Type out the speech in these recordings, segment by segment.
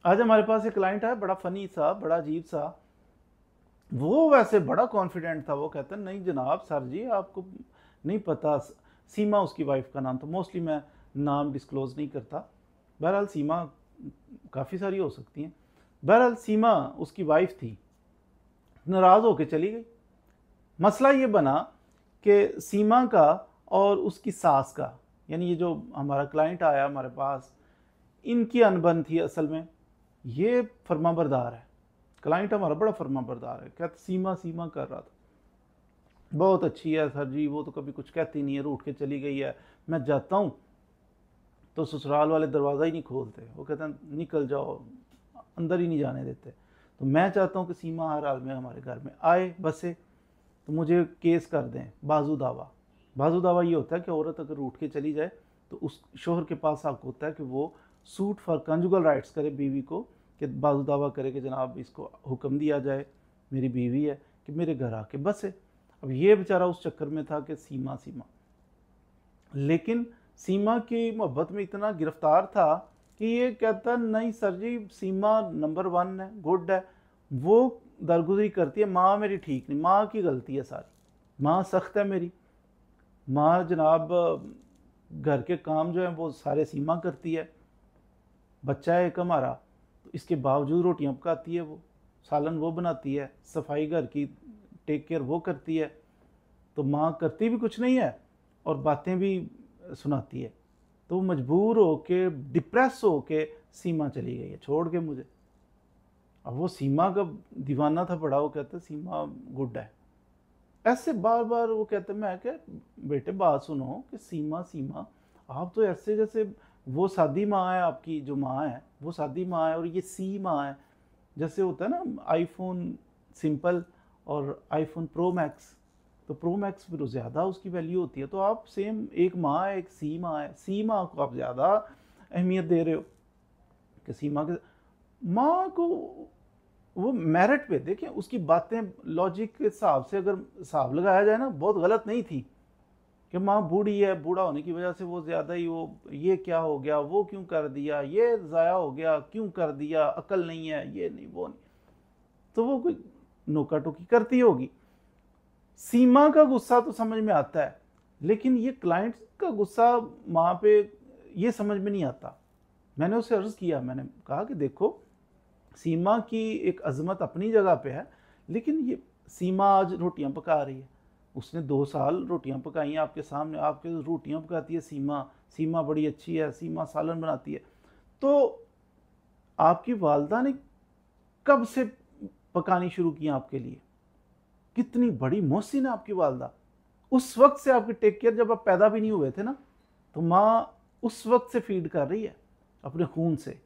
आज हमारे पास एक क्लाइंट है, बड़ा फनी सा, बड़ा अजीब सा। वो वैसे बड़ा कॉन्फिडेंट था। वो कहता है नहीं जनाब सर जी, आपको नहीं पता। सीमा उसकी वाइफ का नाम था। मोस्टली मैं नाम डिस्क्लोज नहीं करता। बहरहाल सीमा काफ़ी सारी हो सकती हैं। बहरहाल सीमा उसकी वाइफ थी, नाराज़ होके चली गई। मसला ये बना कि सीमा का और उसकी सास का, यानी ये जो हमारा क्लाइंट आया हमारे पास, इनकी अनबन थी असल में। ये फर्मा बरदार है, क्लाइंट हमारा बड़ा फर्मा बरदार है। कहते सीमा सीमा कर रहा था, बहुत अच्छी है सर जी, वो तो कभी कुछ कहती नहीं है, रूठ के चली गई है। मैं जाता हूँ तो ससुराल वाले दरवाज़ा ही नहीं खोलते, वो कहते हैं निकल जाओ, अंदर ही नहीं जाने देते। तो मैं चाहता हूँ कि सीमा हर हाल में हमारे घर में आए बसे, तो मुझे केस कर दें, बाजू दावा। बाजू दावा ये होता है कि औरत अगर रूठ के चली जाए तो उस शोहर के पास हक होता है कि वो सूट फॉर कंजुगल राइट्स करे बीवी को, कि बाजू दावा करे कि जनाब इसको हुक्म दिया जाए, मेरी बीवी है, कि मेरे घर आके बसे। अब ये बेचारा उस चक्कर में था कि सीमा सीमा, लेकिन सीमा की मोहब्बत में इतना गिरफ्तार था कि ये कहता नहीं सर जी, सीमा नंबर 1 है, गुड है, वो दरगुजरी करती है। माँ मेरी ठीक नहीं, माँ की गलती है सारी, माँ सख्त है मेरी, माँ जनाब घर के काम जो है वो सारे सीमा करती है। बच्चा है एक हमारा, तो इसके बावजूद रोटियां पकाती है, वो सालन वो बनाती है, सफाई घर की टेक केयर वो करती है। तो माँ करती भी कुछ नहीं है और बातें भी सुनाती है। तो वो मजबूर हो के, डिप्रेस हो के सीमा चली गई है छोड़ के मुझे। अब वो सीमा का दीवाना था बड़ा, वो कहता सीमा गुड है। ऐसे बार बार वो कहते, मैं क्या बेटे बात सुनो कि सीमा सीमा, आप तो ऐसे जैसे वो सादी माँ है, आपकी जो माँ है वो सादी माँ है और ये सी माँ है। जैसे होता है ना आईफोन सिंपल और आईफोन प्रो मैक्स, तो प्रो मैक्स फिर ज़्यादा उसकी वैल्यू होती है। तो आप सेम, एक माँ है एक सी माँ है, सी माँ को आप ज़्यादा अहमियत दे रहे हो कि सी माँ के माँ को वो मेरिट पे देखिए, उसकी बातें लॉजिक के हिसाब से अगर हिसाब लगाया जाए ना, बहुत गलत नहीं थी कि माँ बूढ़ी है, बूढ़ा होने की वजह से वो ज़्यादा ही वो, ये क्या हो गया, वो क्यों कर दिया, ये ज़ाया हो गया क्यों कर दिया, अकल नहीं है, ये नहीं वो नहीं, तो वो कोई नोका टोकी करती होगी। सीमा का गुस्सा तो समझ में आता है, लेकिन ये क्लाइंट का गुस्सा माँ पे ये समझ में नहीं आता। मैंने उसे अर्ज़ किया, मैंने कहा कि देखो सीमा की एक अजमत अपनी जगह पे है, लेकिन ये सीमा आज रोटियां पका रही है, उसने 2 साल रोटियां पकाई हैं आपके सामने, आपके रोटियां पकाती है सीमा, सीमा बड़ी अच्छी है, सीमा सालन बनाती है। तो आपकी वालदा ने कब से पकानी शुरू की आपके लिए, कितनी बड़ी मोहसिन है आपकी वालदा। उस वक्त से आपकी टेक केयर, जब आप पैदा भी नहीं हुए थे ना, तो माँ उस वक्त से फीड कर रही है अपने खून से,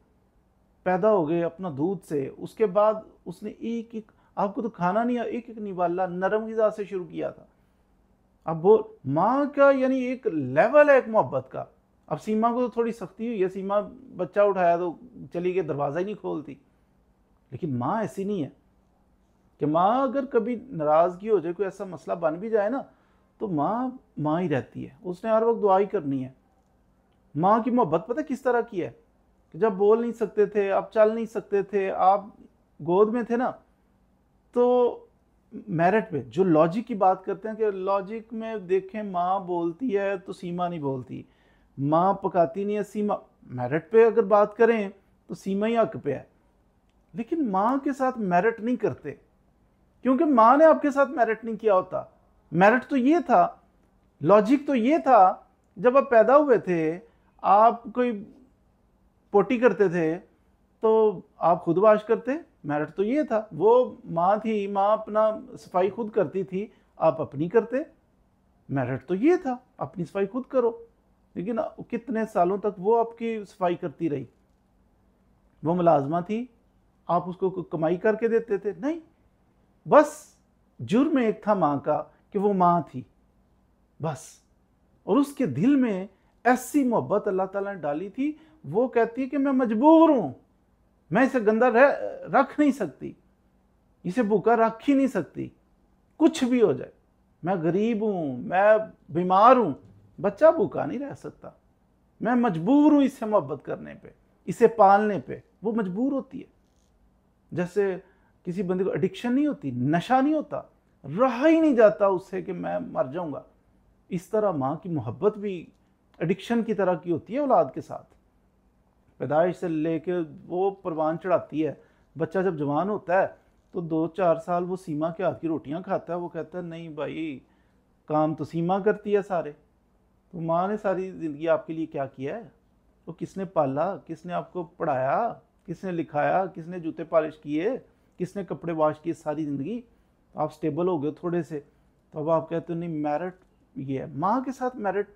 पैदा हो गए अपना दूध से। उसके बाद उसने एक एक, आपको तो खाना नहीं, एक एक निवाला नरम ग़िज़ा से शुरू किया था। अब वो माँ का यानी एक लेवल है एक मोहब्बत का। अब सीमा को तो थोड़ी सख्ती हुई है, सीमा बच्चा उठाया तो चली गई, दरवाज़ा ही नहीं खोलती। लेकिन माँ ऐसी नहीं है कि माँ अगर कभी नाराज़गी हो जाए, कोई ऐसा मसला बन भी जाए ना, तो माँ माँ ही रहती है, उसने हर वक्त दुआ ही करनी है। माँ की मोहब्बत पता किस तरह की है कि जब बोल नहीं सकते थे, आप चल नहीं सकते थे, आप गोद में थे ना, तो मेरिट पे जो लॉजिक की बात करते हैं कि लॉजिक में देखें, माँ बोलती है तो सीमा नहीं बोलती, माँ पकाती नहीं है सीमा, मेरिट पे अगर बात करें तो सीमा ही हक पे है। लेकिन माँ के साथ मेरिट नहीं करते, क्योंकि माँ ने आपके साथ मेरिट नहीं किया होता। मेरिट तो ये था, लॉजिक तो ये था, जब आप पैदा हुए थे, आप कोई पोटी करते थे तो आप खुद वाश करते, मेरिट तो ये था। वो माँ थी, माँ अपना सफाई खुद करती थी, आप अपनी करते, मेरिट तो ये था, अपनी सफाई खुद करो। लेकिन कितने सालों तक वो आपकी सफाई करती रही, वो मुलाजमा थी, आप उसको कमाई करके देते थे नहीं, बस जुर्म एक था माँ का कि वो माँ थी बस। और उसके दिल में ऐसी मोहब्बत अल्लाह ताला ने डाली थी, वो कहती है कि मैं मजबूर हूं, मैं इसे गंदा रख नहीं सकती, इसे भूखा रख ही नहीं सकती, कुछ भी हो जाए, मैं गरीब हूं, मैं बीमार हूं, बच्चा भूखा नहीं रह सकता, मैं मजबूर हूं इसे मोहब्बत करने पे, इसे पालने पे। वो मजबूर होती है। जैसे किसी बंदे को एडिक्शन नहीं होती, नशा नहीं होता, रहा ही नहीं जाता उससे कि मैं मर जाऊंगा। इस तरह माँ की मोहब्बत भी एडिक्शन की तरह की होती है औलाद के साथ। पैदाइश से लेके वो परवान चढ़ाती है। बच्चा जब जवान होता है तो 2-4 साल वो सीमा के हाथ की रोटियां खाता है। वो कहता है नहीं भाई, काम तो सीमा करती है सारे। तो माँ ने सारी ज़िंदगी आपके लिए क्या किया है? तो किसने पाला, किसने आपको पढ़ाया, किसने लिखाया, किसने जूते पॉलिश किए, किसने कपड़े वॉश किए सारी ज़िंदगी? आप स्टेबल हो गए थोड़े से, तो अब आप कहते हो नहीं मेरिट ये है। माँ के साथ मेरिट,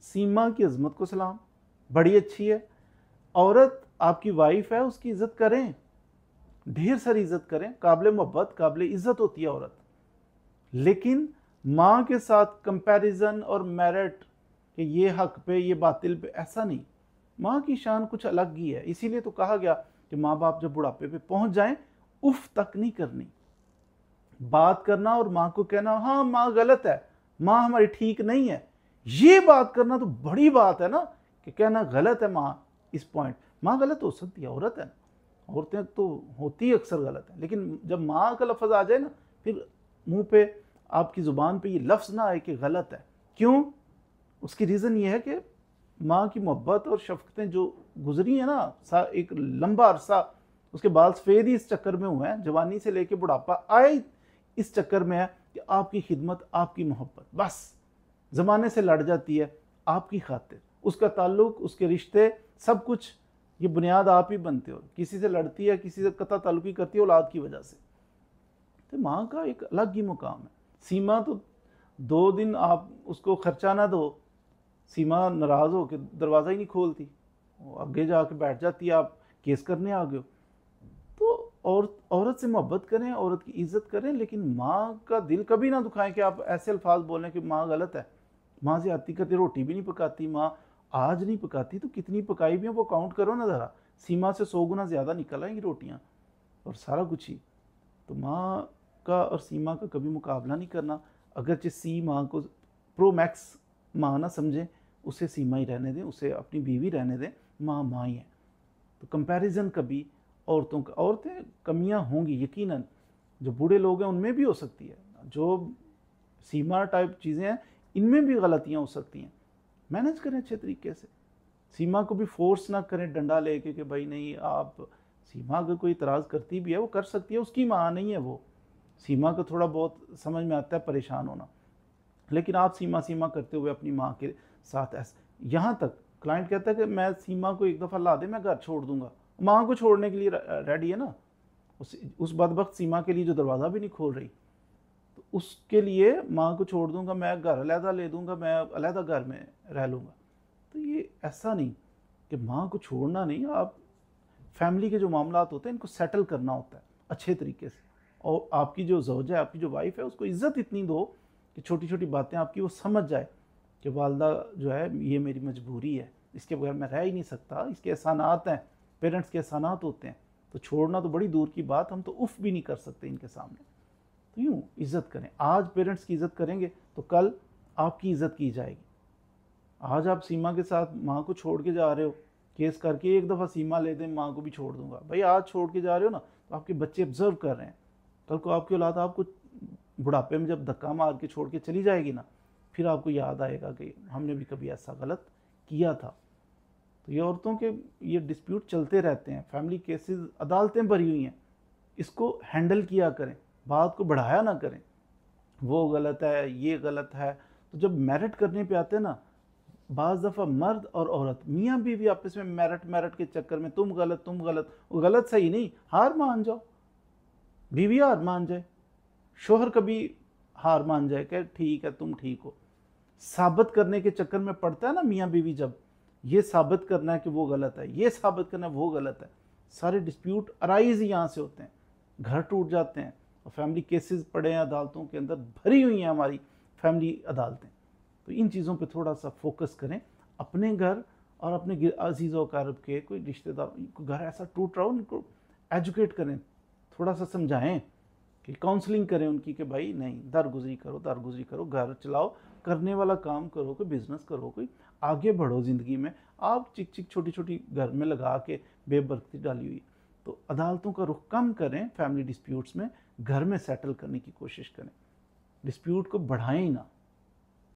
सीमा की अजमत को सलाम, बड़ी अच्छी है औरत, आपकी वाइफ है, उसकी इज्जत करें, ढेर सारी इज्जत करें, काबिल मोहब्बत काबिल इज्जत होती है औरत। लेकिन माँ के साथ कंपैरिजन और मेरिट कि ये हक पे ये बातिल पे, ऐसा नहीं। माँ की शान कुछ अलग ही है। इसीलिए तो कहा गया कि माँ बाप जब बुढ़ापे पे पहुंच जाएं, उफ तक नहीं करनी। बात करना और माँ को कहना हाँ माँ गलत है, माँ हमारी ठीक नहीं है, ये बात करना तो बड़ी बात है ना। कि कहना गलत है माँ, इस पॉइंट माँ गलत हो सकती है, औरत है, औरतें तो होती है अक्सर गलत है। लेकिन जब माँ का लफ्ज़ आ जाए ना, फिर मुंह पे आपकी ज़ुबान पे ये लफ्ज़ ना आए कि गलत है। क्यों? उसकी रीज़न ये है कि माँ की मोहब्बत और शफ़क़तें जो गुजरी है ना, एक लंबा अरसा, उसके बाल सफ़ेद ही इस चक्कर में हुए हैं, जवानी से लेके बुढ़ापा आए इस चक्कर में है कि आपकी खिदमत, आपकी मोहब्बत बस ज़माने से लड़ जाती है आपकी खातिर। उसका ताल्लुक, उसके रिश्ते, सब कुछ, ये बुनियाद आप ही बनते हो। किसी से लड़ती है, किसी से कता ताल्लुकी करती है औलाद की वजह से। तो माँ का एक अलग ही मुकाम है। सीमा तो 2 दिन आप उसको खर्चा ना दो, सीमा नाराज़ हो के दरवाज़ा ही नहीं खोलती, वो आगे जाके बैठ जाती है, आप केस करने आ गए हो। तो औरत से मोहब्बत करें, औरत की इज्जत करें, लेकिन माँ का दिल कभी ना दुखाएं कि आप ऐसे अल्फाज बोलें कि माँ गलत है, माँ ज़्यादती करती, रोटी भी नहीं पकाती, माँ आज नहीं पकाती तो कितनी पकाई भी है वो काउंट करो ना ज़रा, सीमा से 100 गुना ज़्यादा निकल आएंगी रोटियाँ और सारा कुछ ही। तो माँ का और सीमा का कभी मुकाबला नहीं करना। अगरचे सीमा को प्रो मैक्स माँ ना समझें, उसे सीमा ही रहने दें, उसे अपनी बीवी रहने दें, माँ माँ ही है। तो कंपैरिजन कभी औरतों का, औरतें कमियां होंगी यकीनन, जो बूढ़े लोग हैं उनमें भी हो सकती है, जो सीमा टाइप चीज़ें हैं इनमें भी गलतियां हो सकती हैं। मैनेज करें अच्छे तरीके से, सीमा को भी फोर्स ना करें डंडा लेके कि भाई नहीं आप। सीमा अगर कोई इतराज़ करती भी है वो कर सकती है, उसकी माँ नहीं है वो। सीमा को थोड़ा बहुत समझ में आता है परेशान होना, लेकिन आप सीमा सीमा करते हुए अपनी माँ के साथ ऐसे, यहाँ तक क्लाइंट कहता है कि मैं सीमा को एक दफ़ा ला दे मैं घर छोड़ दूंगा, माँ को छोड़ने के लिए रेडी है ना, उस बदबख्त सीमा के लिए जो दरवाज़ा भी नहीं खोल रही, तो उसके लिए माँ को छोड़ दूंगा, मैं घर अलहदा ले दूंगा, मैं अलहदा घर में रह लूँगा। तो ये ऐसा नहीं कि माँ को छोड़ना नहीं, आप फैमिली के जो मामलात होते हैं इनको सेटल करना होता है अच्छे तरीके से। और आपकी जो ज़ौज है, आपकी जो वाइफ है, उसको इज़्ज़त इतनी दो कि छोटी छोटी बातें आपकी वो समझ जाए कि वालदा जो है ये मेरी मजबूरी है, इसके बगैर मैं रह ही नहीं सकता, इसके एहसानात हैं, पेरेंट्स के एहसानात होते हैं, तो छोड़ना तो बड़ी दूर की बात, हम तो उफ भी नहीं कर सकते इनके सामने। तो यूँ इज़्ज़त करें, आज पेरेंट्स की इज़्ज़त करेंगे तो कल आपकी इज़्ज़त की जाएगी। आज आप सीमा के साथ माँ को छोड़ के जा रहे हो, केस करके एक दफ़ा सीमा ले दें माँ को भी छोड़ दूंगा, भाई आज छोड़ के जा रहे हो ना, तो आपके बच्चे ऑब्जर्व कर रहे हैं, कल को आपकी औलाद आपको बुढ़ापे में जब धक्का मार के छोड़ के चली जाएगी ना, फिर आपको याद आएगा कि हमने भी कभी ऐसा गलत किया था। तो ये औरतों के ये डिस्प्यूट चलते रहते हैं, फैमिली केसेस, अदालतें भरी हुई हैं, इसको हैंडल किया करें, बात को बढ़ाया ना करें, वो गलत है ये गलत है। तो जब मेरिट करने पे आते हैं ना, बाज़ दफ़ा मर्द और औरत मियाँ बीवी आपस में मेरिट के चक्कर में तुम गलत, वो गलत सही नहीं, हार मान जाओ, बीवी हार मान जाए, शोहर कभी हार मान जाए कि ठीक है तुम ठीक हो। साबित करने के चक्कर में पड़ता है ना मियाँ बीवी, जब ये साबित करना है कि वो गलत है, ये साबित करना है वो गलत है, सारे डिस्प्यूट अराइज ही यहाँ से होते हैं, घर टूट जाते हैं। और फैमिली केसेस पड़े हैं अदालतों के अंदर, भरी हुई हैं हमारी फैमिली अदालतें। तो इन चीज़ों पे थोड़ा सा फोकस करें, अपने घर और अपने अजीज़ व क़रीब के कोई रिश्तेदार को घर ऐसा टूट रहा हो, उनको एजुकेट करें, थोड़ा सा समझाएं कि काउंसलिंग करें उनकी कि भाई नहीं दरगुजरी करो, घर चलाओ, करने वाला काम करो, कोई बिजनेस करो, कोई आगे बढ़ो ज़िंदगी में, आप चिक चिक छोटी छोटी घर में लगा के बेबरकती डाली हुई। तो अदालतों का रुख कम करें, फैमिली डिस्प्यूट्स में घर में सेटल करने की कोशिश करें, डिस्प्यूट को बढ़ाएं ही ना।